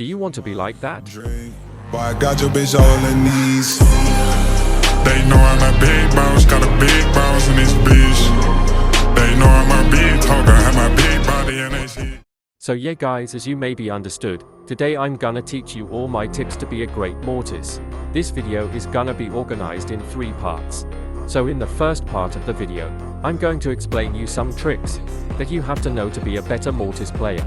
Do you want to be like that? Boy, I got your bitch all on knees. They know I'm a big boss, got a big boss in this bitch. They know I'm a big talker, have my big body and they see. So yeah guys, as you maybe understood, today I'm gonna teach you all my tips to be a great Mortis. This video is gonna be organized in 3 parts. So in the first part of the video, I'm going to explain you some tricks that you have to know to be a better Mortis player.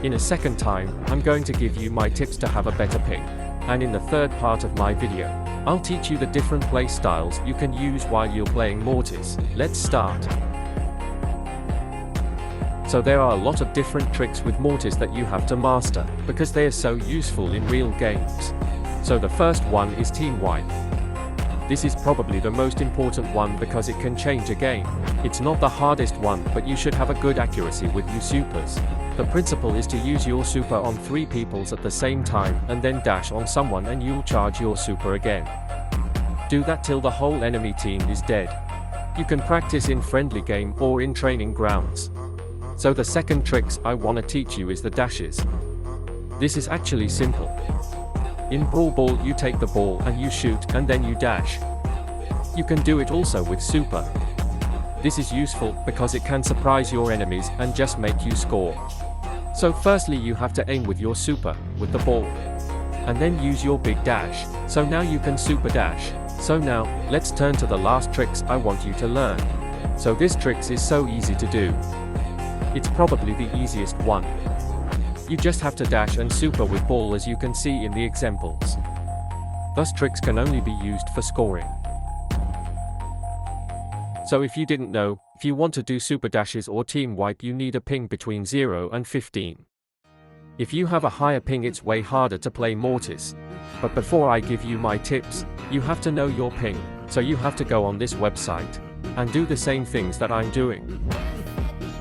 In a second time, I'm going to give you my tips to have a better ping. And in the third part of my video, I'll teach you the different play styles you can use while you're playing Mortis. Let's start. So there are a lot of different tricks with Mortis that you have to master, because they are so useful in real games. So the first one is team wipe. This is probably the most important one because it can change a game. It's not the hardest one, but you should have a good accuracy with your supers. The principle is to use your super on 3 peoples at the same time and then dash on someone and you'll charge your super again. Do that till the whole enemy team is dead. You can practice in friendly game or in training grounds. So the second tricks I want to teach you is the dashes. This is actually simple. In Brawl Ball you take the ball and you shoot and then you dash. You can do it also with super. This is useful because it can surprise your enemies and just make you score. So firstly you have to aim with your super, with the ball. And then use your big dash, so now you can super dash. So now, let's turn to the last tricks I want you to learn. So this tricks is so easy to do. It's probably the easiest one. You just have to dash and super with ball as you can see in the examples. Thus tricks can only be used for scoring. So if you didn't know, if you want to do super dashes or team wipe you need a ping between 0 and 15. If you have a higher ping it's way harder to play Mortis. But before I give you my tips, you have to know your ping, so you have to go on this website and do the same things that I'm doing.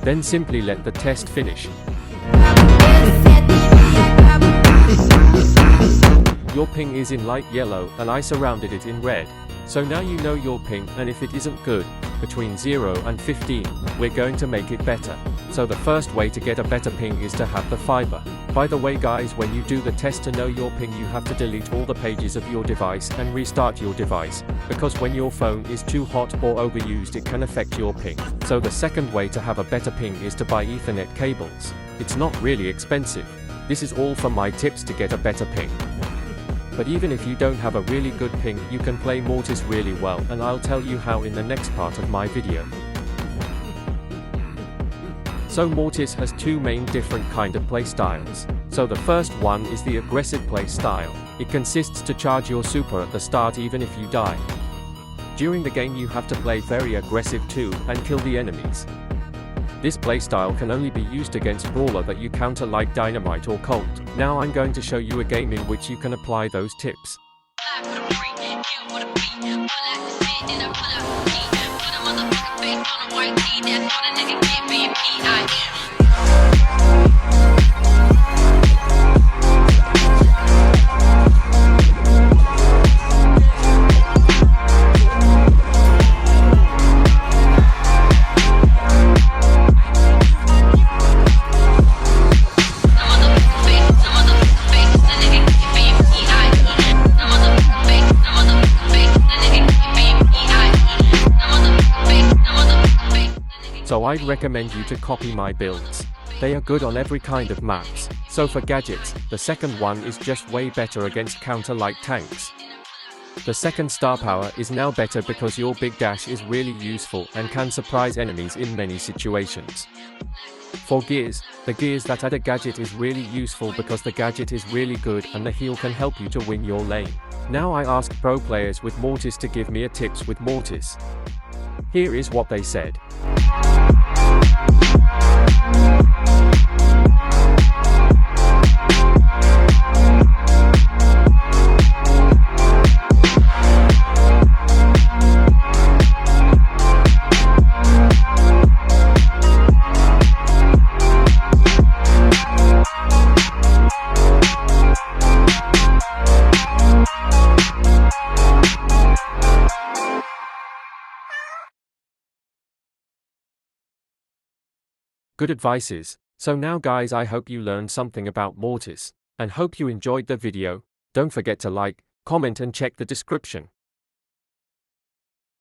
Then simply let the test finish. Your ping is in light yellow and I surrounded it in red. So now you know your ping, and if it isn't good, between 0 and 15, we're going to make it better. So the first way to get a better ping is to have the fiber. By the way guys, when you do the test to know your ping you have to delete all the pages of your device and restart your device, because when your phone is too hot or overused it can affect your ping. So the second way to have a better ping is to buy Ethernet cables. It's not really expensive. This is all for my tips to get a better ping. But even if you don't have a really good ping, you can play Mortis really well, and I'll tell you how in the next part of my video. So Mortis has 2 main different kind of play styles. So the first one is the aggressive play style. It consists to charge your super at the start even if you die. During the game you have to play very aggressive too, and kill the enemies. This playstyle can only be used against brawler that you counter like Dynamite or Colt. Now I'm going to show you a game in which you can apply those tips. So I'd recommend you to copy my builds. They are good on every kind of maps. So for gadgets, the second one is just way better against counter like tanks. The second star power is now better because your big dash is really useful and can surprise enemies in many situations. For gears, the gears that add a gadget is really useful because the gadget is really good and the heal can help you to win your lane. Now I asked pro players with Mortis to give me a tips with Mortis. Here is what they said. Good advices. So now guys, I hope you learned something about Mortis. and hope you enjoyed the video. Don't forget to like, comment and check the description.